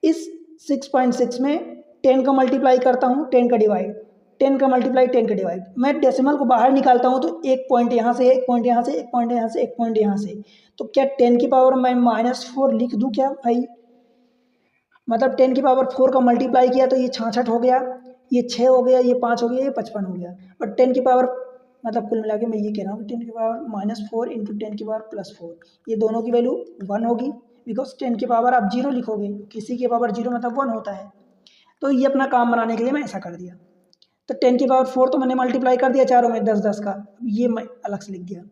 इस 6.6 में 10 का मल्टीप्लाई करता हूँ, 10 का डिवाइड, 10 का मल्टीप्लाई 10 का डिवाइड, मैं डेसिमल को बाहर निकालता हूँ तो एक पॉइंट यहाँ से, एक पॉइंट यहाँ से, एक पॉइंट यहाँ से, एक पॉइंट यहाँ से, तो क्या 10 की पावर मैं -4 लिख दूँ क्या भाई, मतलब 10 की पावर 4 का मल्टीप्लाई किया तो ये 66 हो गया, ये 6 हो गया, ये 5 हो गया, ये 55 हो गया, और 10 की पावर मतलब कुल मिला के मैं ये कह रहा हूँ 10 की पावर -4 इंटू 10 की पावर +4, ये दोनों की वैल्यू 1 होगी, बिकॉज 10 की पावर आप 0 लिखोगे, किसी की पावर 0 मतलब 1 होता है, तो ये अपना काम बनाने के लिए मैं ऐसा कर दिया। तो 10 की पावर 4 तो मैंने मल्टीप्लाई कर दिया चारों में 10 10 का, ये मैं अलग से लिख दिया,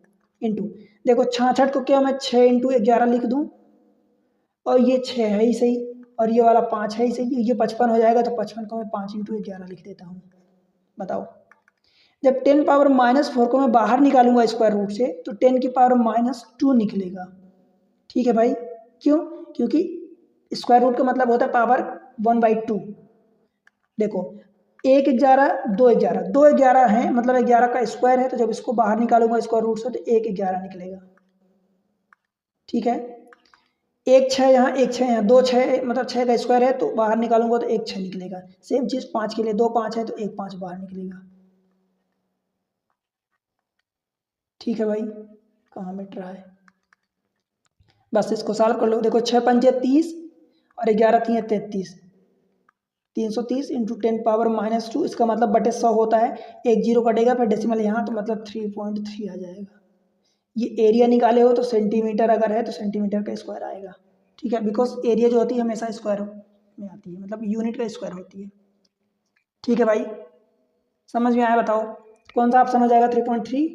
इंटू देखो 66 को क्या मैं 6 इंटू 11 लिख दूँ, और ये 6 है ही सही, और ये वाला 5 है ही सही, ये 55 हो जाएगा, तो 55 को मैं 5 इंटू 11 लिख देता हूँ। बताओ, जब 10 पावर -4 को मैं बाहर निकालूंगा स्क्वायर रूट से तो 10 की पावर -2 निकलेगा, ठीक है भाई। क्यों, क्योंकि स्क्वायर रूट का मतलब होता है पावर 1/2। देखो 1 11 2 11, 2 11 है मतलब 11 का स्क्वायर है, तो जब इसको बाहर निकालूंगा स्क्वायर रूट से तो 1 11 निकलेगा, ठीक है। एक छः यहाँ, एक छः यहाँ, दो छः मतलब छः का स्क्वायर है तो बाहर निकालूंगा तो एक छः निकलेगा। सेम चीज़ पाँच के लिए, दो पाँच है तो एक पाँच बाहर निकलेगा। ठीक है भाई, कहाँ मिट रहा है, बस इसको सॉल्व कर लो। देखो छः पंजे 30 और 11 तीन 33, 330 इंटू 10⁻⁻2, इसका मतलब बटे 100 होता है। एक जीरो कटेगा फिर डेसिमल यहाँ, तो मतलब 3.3 आ जाएगा। ये एरिया निकाले हो तो सेंटीमीटर अगर है तो सेंटीमीटर का स्क्वायर आएगा। ठीक है, बिकॉज एरिया जो होती है हमेशा स्क्वायर में आती है, मतलब यूनिट का स्क्वायर होती है। ठीक है भाई, समझ में आया? बताओ कौन सा ऑप्शन हो जाएगा 3.3?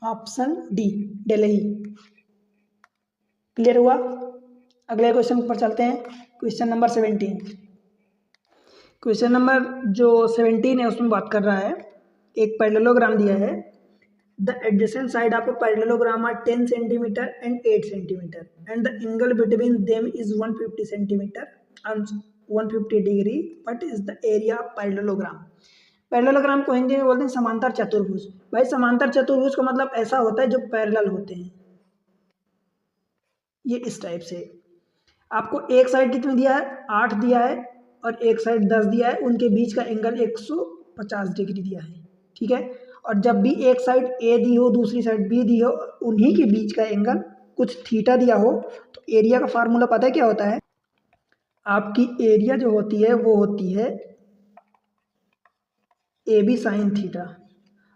Option D, Delhi. क्लियर हुआ? अगले क्वेश्चन पर चलते हैं, क्वेश्चन नंबर 17। क्वेश्चन नंबर जो 17 है उसमें बात कर रहा है, एक पैरेललोग्राम दिया है। The adjacent side of a parallelogram are 10 centimeter and 8 centimeter and the angle between them is 150 centimeter and 150 degree. What is the area of parallelogram? Parallelogram को हिंदी में बोलते हैं समांतर चतुर्भुज। भाई समांतर चतुर्भुज का मतलब ऐसा होता है जो पैरेलल होते हैं, ये इस टाइप से। आपको एक साइड कितनी दिया है, 8 दिया है, और एक साइड 10 दिया है, उनके बीच का एंगल 150 डिग्री दिया है। ठीक है, और जब भी एक साइड ए दी हो दूसरी साइड बी दी हो, उन्हीं के बीच का एंगल कुछ थीटा दिया हो, तो एरिया का फार्मूला पता है क्या होता है? आपकी एरिया जो होती है वो होती है ए बी साइन थीटा।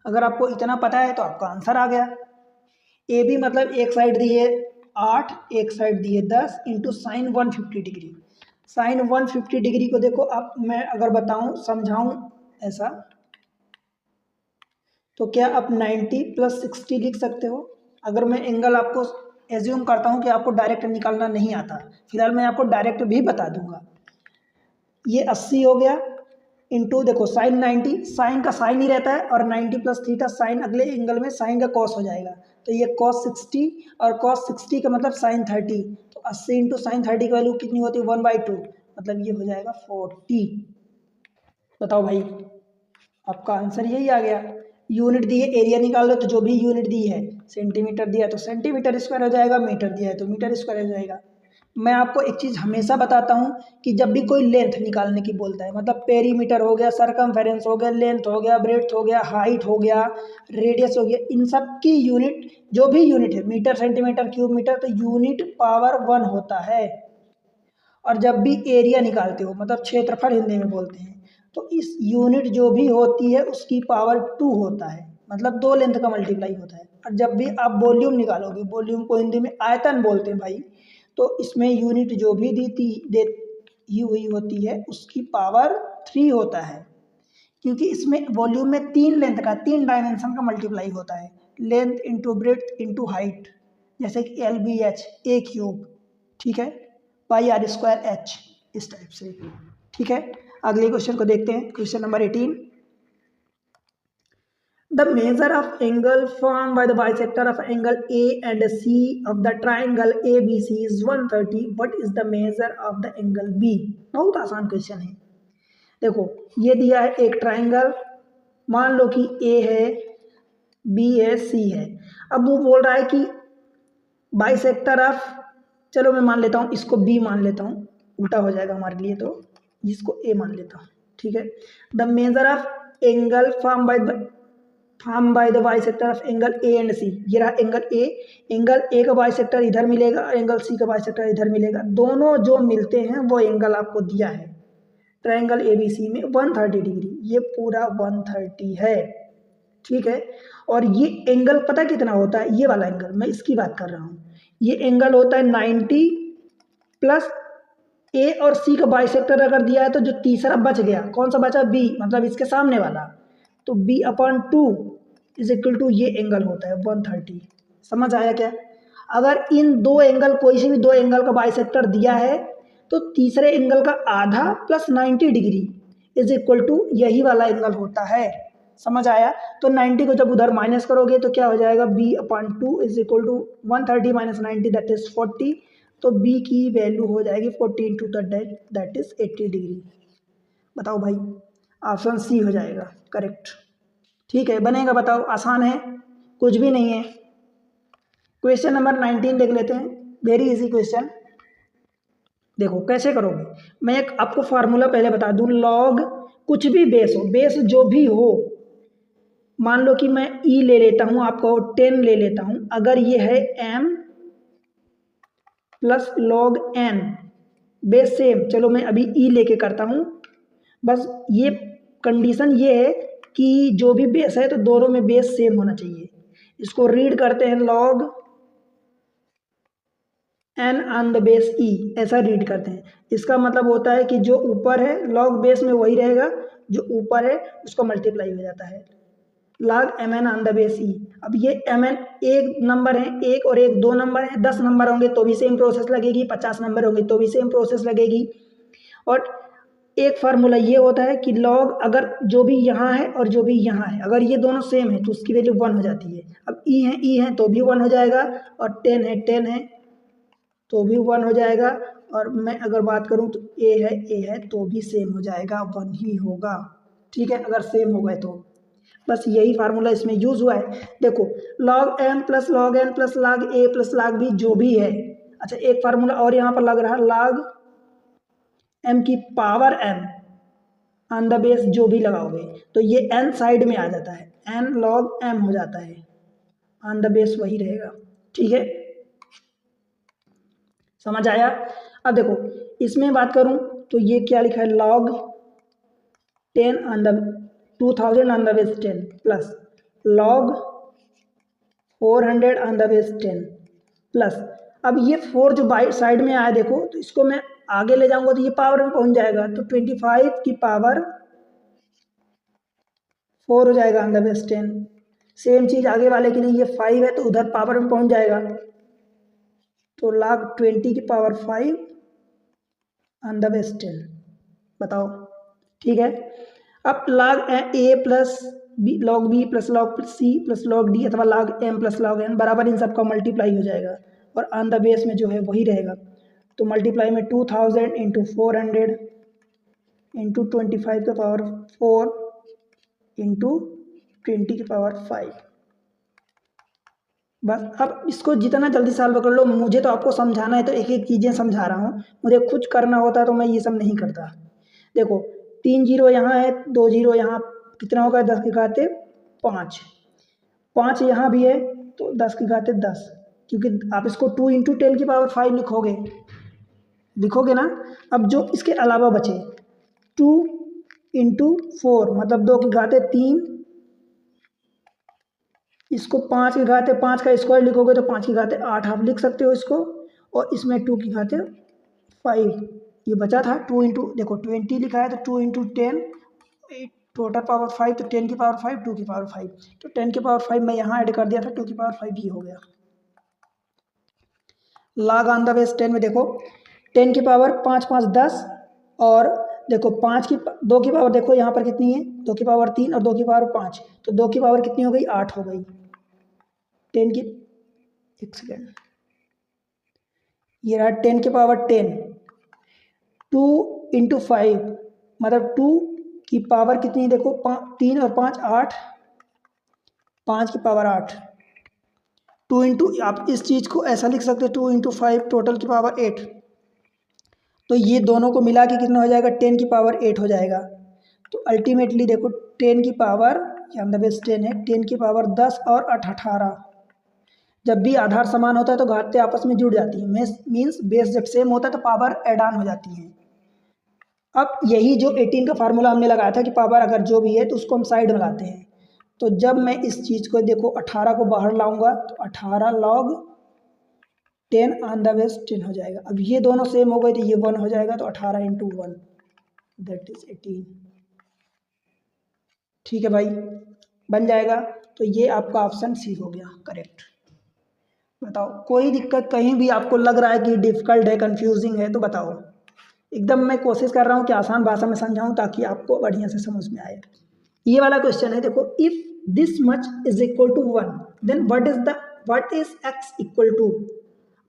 अगर आपको इतना पता है तो आपका आंसर आ गया। ए बी मतलब एक साइड दी है 8, एक साइड दी है 10 into sine 150 degree. Sine 150 degree को देखो, आप मैं अगर बताऊं समझाऊं ऐसा, तो क्या आप 90 + 60 लिख सकते हो? अगर मैं एंगल आपको एज्यूम करता हूं कि आपको डायरेक्ट निकालना नहीं आता, फिलहाल मैं आपको डायरेक्ट भी बता दूंगा। ये 80 हो गया इंटू देखो साइन 90, साइन का साइन ही रहता है, और 90 + थीटा साइन अगले एंगल में साइन का कॉस हो जाएगा, तो ये cos 60 और cos 60 का मतलब साइन 30, तो 80 इंटू साइन 30 की वैल्यू कितनी होती है 1/2, मतलब ये हो जाएगा 40। बताओ भाई, आपका आंसर यही आ गया। यूनिट दी है, एरिया निकाल लो, तो जो भी यूनिट दी है, सेंटीमीटर दिया है तो सेंटीमीटर स्क्वायर हो जाएगा, मीटर दिया है तो मीटर स्क्वायर हो जाएगा। मैं आपको एक चीज़ हमेशा बताता हूँ कि जब भी कोई लेंथ निकालने की बोलता है, मतलब पेरीमीटर हो गया, सरकमफेरेंस हो गया, लेंथ हो गया, ब्रेड्थ हो गया, हाइट हो गया, रेडियस हो गया, इन सब की यूनिट जो भी यूनिट है, मीटर सेंटीमीटर क्यूब मीटर, तो यूनिट पावर 1 होता है। और जब भी एरिया निकालते हो, मतलब क्षेत्रफल हिंदी में बोलते हैं, तो इस यूनिट जो भी होती है उसकी पावर 2 होता है, मतलब 2 लेंथ का मल्टीप्लाई होता है। और जब भी आप वॉल्यूम निकालोगे, वॉल्यूम को हिंदी में आयतन बोलते हैं भाई, तो इसमें यूनिट जो भी दी हुई होती है उसकी पावर 3 होता है, क्योंकि इसमें वॉल्यूम में 3 लेंथ का, 3 डायमेंशन का मल्टीप्लाई होता है, length into breadth into height, जैसे कि LBH ए क्यूब, ठीक है, πr²h, इस टाइप से। ठीक है, अगले क्वेश्चन को देखते हैं, question number 18। The measure of angle formed by the bisector of angle A and C of the triangle ABC is 130. What is the measure of the angle B? बहुत आसान क्वेश्चन है। देखो ये दिया है एक ट्राइंगल, मान लो कि A है, B है, C है। अब वो बोल रहा है कि बाइसेक्टर ऑफ, चलो मैं मान लेता हूँ इसको B मान लेता हूँ, उल्टा हो जाएगा हमारे लिए, तो इसको A मान लेता हूँ। ठीक है, the measure of angle form by the bisector of angle A and C. ये रहा एंगल ए, एंगल ए का बाइसेक्टर इधर मिलेगा और एंगल सी का बाइसेक्टर इधर मिलेगा, दोनों जो मिलते हैं वो एंगल आपको दिया है ट्रायंगल ABC में 130 डिग्री, ये पूरा 130 है। ठीक है, और ये एंगल पता कितना होता है, ये वाला एंगल मैं इसकी बात कर रहा हूँ, ये एंगल होता है 90 प्लस ए और सी का बाइसेक्टर अगर दिया है तो जो तीसरा बच गया, कौन सा बचा, बी, मतलब इसके सामने वाला, तो B/2 इज इक्वल टू ये एंगल होता है 130। समझ आया क्या? अगर इन दो एंगल, कोई से भी दो एंगल का बाइसेक्टर दिया है तो तीसरे एंगल का आधा plus 90 degree is equal to यही वाला एंगल होता है। समझ आया? तो 90 को जब उधर माइनस करोगे तो क्या हो जाएगा, B/2 is equal to 130 minus 90 that is 40, तो B की वैल्यू हो जाएगी 40 इंटू दैट इज 80 डिग्री। बताओ भाई, ऑप्शन सी हो जाएगा करेक्ट। ठीक है, बनेगा, बताओ, आसान है, कुछ भी नहीं है। क्वेश्चन नंबर 19 देख लेते हैं, वेरी इजी क्वेश्चन। देखो कैसे करोगे, मैं एक आपको फार्मूला पहले बता दूं, लॉग कुछ भी बेस हो, बेस जो भी हो, मान लो कि मैं ई ले लेता हूं, आपको 10 ले लेता हूं, अगर ये है m plus log n, base same, चलो मैं अभी ई लेके करता हूं, बस ये कंडीशन ये है कि जो भी बेस है तो दोनों में बेस सेम होना चाहिए। इसको रीड करते हैं log N on the base E, ऐसा रीड करते हैं। इसका मतलब होता है कि जो ऊपर है लॉग बेस में वही रहेगा, जो ऊपर है उसका मल्टीप्लाई हो जाता है, log M N on the base E. अब ये एम एन एक नंबर है, एक और एक दो नंबर है, 10 नंबर होंगे तो भी सेम प्रोसेस लगेगी, 50 नंबर होंगे तो भी सेम प्रोसेस लगेगी। और एक फार्मूला ये होता है कि लॉग अगर जो भी यहाँ है और जो भी यहाँ है, अगर ये दोनों सेम है तो उसकी वैल्यू 1 हो जाती है। अब ई है तो भी 1 हो जाएगा, और 10 है तो भी 1 हो जाएगा, और मैं अगर बात करूँ तो ए है तो भी सेम हो जाएगा, 1 ही होगा। ठीक है, अगर सेम हो गए तो बस यही फार्मूला इसमें यूज हुआ है। देखो log M plus log N plus log A plus log B जो भी है। अच्छा एक फार्मूला और यहाँ पर लग रहा है, लॉग एम की power N on the base जो भी लगाओगे तो ये एन साइड में आ जाता है, एन लॉग एम हो जाता है, ऑन द बेस वही रहेगा। ठीक है, समझ आया। अब देखो इसमें बात करूं तो ये क्या लिखा है, log 10 on the 2000 on the base 10 plus log 400 on the base 10 plus, अब ये 4 जो बाई साइड में आया देखो, तो इसको मैं आगे ले जाऊंगा तो ये पावर में पहुंच जाएगा, तो 25 की पावर 4 हो जाएगा ऑन द बेस 10। सेम चीज आगे वाले के लिए, ये 5 है तो उधर पावर में पहुंच जाएगा, तो log 20 की पावर 5 ऑन द बेस 10। बताओ, ठीक है। अब log A plus B log B plus log C plus log D अथवा log M plus log N बराबर इन सबका मल्टीप्लाई हो जाएगा, और ऑन द बेस में जो है वही रहेगा। तो मल्टीप्लाई में 2000 इंटू 400 इंटू 25 का पावर 4 इंटू 20 की पावर 5। बस अब इसको जितना जल्दी सॉल्व कर लो, मुझे तो आपको समझाना है तो एक एक चीज़ें समझा रहा हूँ, मुझे कुछ करना होता तो मैं ये सब नहीं करता। देखो 3 जीरो यहाँ है, 2 जीरो यहाँ, कितना होगा 10 की घाते 5, 5 यहाँ भी है तो 10 की घाते 10, क्योंकि आप इसको 2 इंटू 10 की पावर 5 लिखोगे ना। अब जो इसके अलावा बचे 2 इंटू 4 मतलब 2 की घाते 3, इसको 5 की घाते 5 का स्क्वायर लिखोगे तो 5 की घाते 8 आप लिख सकते हो इसको, और इसमें 2 की घाते 5 ये बचा था। 2 इंटू देखो 20 लिखा है तो 2 इंटू 10 टोटल पावर 5, तो 10 की पावर 5 2 की पावर 5, तो 10 की पावर 5 मैं यहाँ ऐड कर दिया था, 2 की पावर 5 ये हो गया। लॉग ऑन द बेस 10 में देखो 10 की पावर 5 5 10, और देखो 5 की 2 की पावर देखो यहाँ पर कितनी है, 2 की पावर 3 और 2 की पावर 5, तो 2 की पावर कितनी हो गई 8 हो गई। 10 की, एक सेकेंड, ये रहा 10 की पावर 10, 2 इंटू 5 मतलब 2 की पावर कितनी देखो 3 और 5 8, 5 की पावर 8, 2 इंटू, आप इस चीज़ को ऐसा लिख सकते हो 2 इंटू 5 टोटल की पावर 8, तो ये दोनों को मिला के कितना हो जाएगा 10 की पावर 8 हो जाएगा। तो अल्टीमेटली देखो 10 की पावर यहाँ द बेस 10 है, 10 की पावर 10 और 8 18, जब भी आधार समान होता है तो घातें आपस में जुड़ जाती हैं, मीन्स बेस जब सेम होता है तो पावर एड ऑन हो जाती है। अब यही जो 18 का फार्मूला हमने लगाया था कि पावर अगर जो भी है तो उसको हम साइड में लाते हैं, तो जब मैं इस चीज़ को देखो 18 को बाहर लाऊंगा तो 18 लॉग 10 ऑन द बेस 10 हो जाएगा। अब ये दोनों सेम हो गए तो ये 1 हो जाएगा, तो 18 इंटू 1 दैट इज 18। ठीक है भाई, बन जाएगा। तो ये आपका ऑप्शन सी हो गया करेक्ट। बताओ कोई दिक्कत कहीं भी आपको लग रहा है कि डिफ़िकल्ट है कंफ्यूजिंग है तो बताओ, एकदम मैं कोशिश कर रहा हूँ कि आसान भाषा में समझाऊँ ताकि आपको बढ़िया से समझ में आए। ये वाला क्वेश्चन है देखो, if this much is equal to 1 then what is x equal to,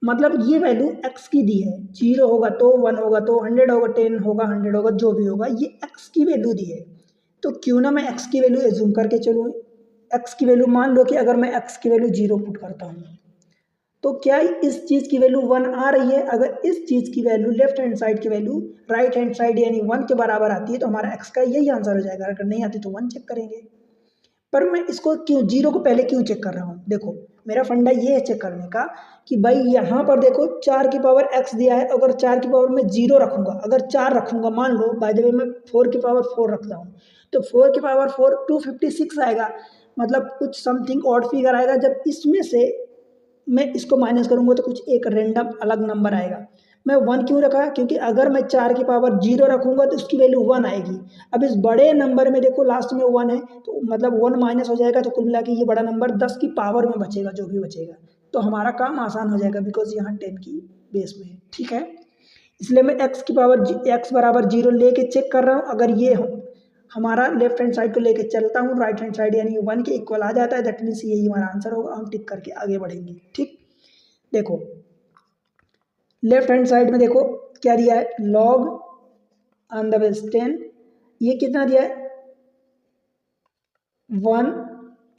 मतलब ये वैल्यू x की दी है, 0 होगा तो 1 होगा तो 100 होगा 10 होगा 100 होगा जो भी होगा, ये x की वैल्यू दी है, तो क्यों ना मैं x की वैल्यू एज्यूम करके चलूँ। x की वैल्यू मान लो कि अगर मैं x की वैल्यू 0 पुट करता हूँ तो क्या इस चीज़ की वैल्यू 1 आ रही है? अगर इस चीज़ की वैल्यू लेफ्ट हैंड साइड की वैल्यू राइट हैंड साइड यानी 1 के बराबर आती है तो हमारा x का यही आंसर हो जाएगा। अगर नहीं आती तो 1 चेक करेंगे। पर मैं इसको क्यों जीरो को पहले क्यों चेक कर रहा हूँ? देखो मेरा फंडा ये है चेक करने का कि भाई यहाँ पर देखो 4 की पावर x दिया है, अगर 4 की पावर में जीरो रखूंगा, अगर 4 रखूंगा, मान लो बाय द वे मैं 4 की पावर 4 रखता हूँ, तो 4 की पावर 4 256 आएगा, मतलब कुछ समथिंग ऑड फिगर आएगा। जब इसमें से मैं इसको माइनस करूंगा तो कुछ एक रेंडम अलग नंबर आएगा। मैं 1 क्यों रखा? क्योंकि अगर मैं 4 की पावर 0 रखूंगा तो उसकी वैल्यू 1 आएगी। अब इस बड़े नंबर में देखो लास्ट में 1 है, तो मतलब 1 माइनस हो जाएगा, तो कुल मिला के ये बड़ा नंबर 10 की पावर में बचेगा, जो भी बचेगा। तो हमारा काम आसान हो जाएगा बिकॉज यहाँ 10 की बेस में है। ठीक है, इसलिए मैं x की पावर x बराबर 0 लेके चेक कर रहा हूँ। अगर ये हमारा लेफ्ट हैंड साइड को लेके चलता हूँ, राइट हैंड साइड यानी 1 के इक्वल आ जाता है, दैट मीन्स यही हमारा आंसर होगा। हम टिक करके आगे बढ़ेंगे। ठीक, देखो लेफ्ट हैंड साइड में देखो क्या दिया है, log ऑन द बेस 10, ये कितना दिया है 1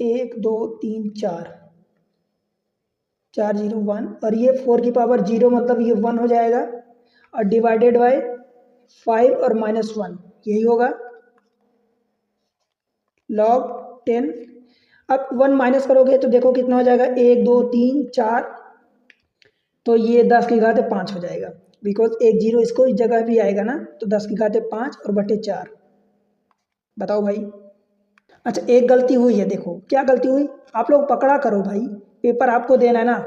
1 2 3 4 4 0 1, और ये 4 की पावर 0 मतलब ये 1 हो जाएगा, और डिवाइडेड बाय 5 और -1 यही होगा log 10। अब 1 माइनस करोगे तो देखो कितना हो जाएगा 1 2 3 4, तो ये 10 की घात 5 हो जाएगा, बिकॉज एक जीरो इसको इस जगह भी आएगा ना, तो 10 की घात 5 और बटे 4। बताओ भाई। अच्छा एक गलती हुई है, देखो क्या गलती हुई, आप लोग पकड़ा करो भाई, पेपर आपको देना है ना।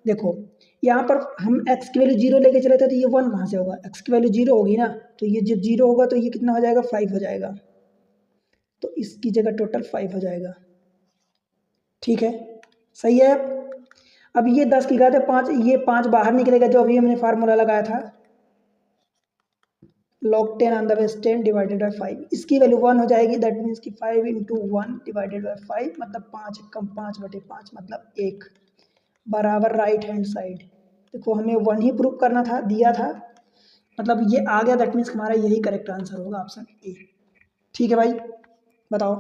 देखो यहाँ पर हम x की वैल्यू 0 लेके चले थे, तो ये 1 कहाँ से होगा, x की वैल्यू 0 होगी ना, तो ये जब 0 होगा तो ये कितना हो जाएगा 5 हो जाएगा, तो इसकी जगह टोटल 5 हो जाएगा। ठीक है, सही है। अब ये 10 की घात 5, ये 5 बाहर निकलेगा जो अभी हमने फार्मूला लगाया था, log 10 on the base 10 divided by 5, इसकी वैल्यू 1 हो जाएगी, दैट मीन्स कि 5 इंटू 1 डिवाइडेड बाई 5 मतलब 5 कम 5 बटे 5 मतलब 1 बराबर राइट हैंड साइड। देखो हमें 1 ही प्रूव करना था, दिया था, मतलब ये आ गया, दैट मीन्स हमारा यही करेक्ट आंसर होगा, ऑप्शन ए। ठीक है भाई, बताओ।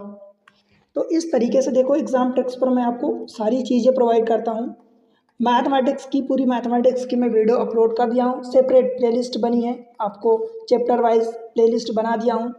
तो इस तरीके से देखो एग्जाम टेक्स्ट पर मैं आपको सारी चीज़ें प्रोवाइड करता हूँ। मैथमेटिक्स की पूरी मैथमेटिक्स की मैं वीडियो अपलोड कर दिया हूँ, सेपरेट प्लेलिस्ट बनी है, आपको चैप्टर वाइज प्लेलिस्ट बना दिया हूँ।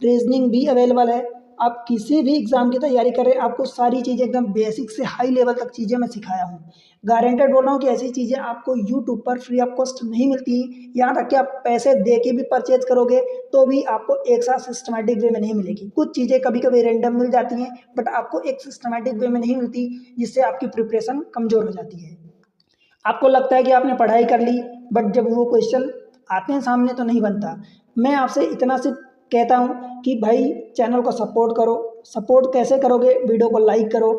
रीजनिंग भी अवेलेबल है, आप किसी भी एग्ज़ाम की तैयारी कर रहे हैं आपको सारी चीज़ें एकदम बेसिक से हाई लेवल तक चीज़ें मैं सिखाया हूँ। गारंटेड बोल रहा हूँ कि ऐसी चीज़ें आपको यूट्यूब पर फ्री ऑफ कॉस्ट नहीं मिलती, यहाँ तक कि आप पैसे दे के भी परचेज करोगे तो भी आपको एक साथ सिस्टमेटिक वे में नहीं मिलेगी। कुछ चीज़ें कभी कभी रैंडम मिल जाती हैं, बट आपको एक सिस्टमेटिक वे में नहीं मिलती, जिससे आपकी प्रिपरेशन कमज़ोर हो जाती है। आपको लगता है कि आपने पढ़ाई कर ली, बट जब वो क्वेश्चन आते हैं सामने तो नहीं बनता। मैं आपसे इतना सिर्फ कहता हूँ कि भाई चैनल को सपोर्ट करो। सपोर्ट कैसे करोगे, वीडियो को लाइक करो,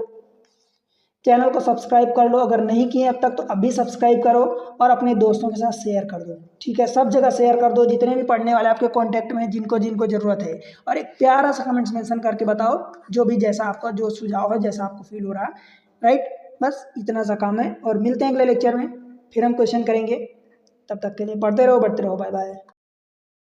चैनल को सब्सक्राइब कर लो, अगर नहीं किए अब तक तो अभी सब्सक्राइब करो, और अपने दोस्तों के साथ शेयर कर दो। ठीक है, सब जगह शेयर कर दो, जितने भी पढ़ने वाले आपके कॉन्टैक्ट में जिनको जिनको ज़रूरत है, और एक प्यारा सा कमेंट्स मेंशन करके बताओ जो भी जैसा आपका जो सुझाव है, जैसा आपको फील हो रहा है। राइट, बस इतना सा काम है, और मिलते हैं अगले लेक्चर में, फिर हम क्वेश्चन करेंगे। तब तक के लिए पढ़ते रहो, बढ़ते रहो, बाय बाय।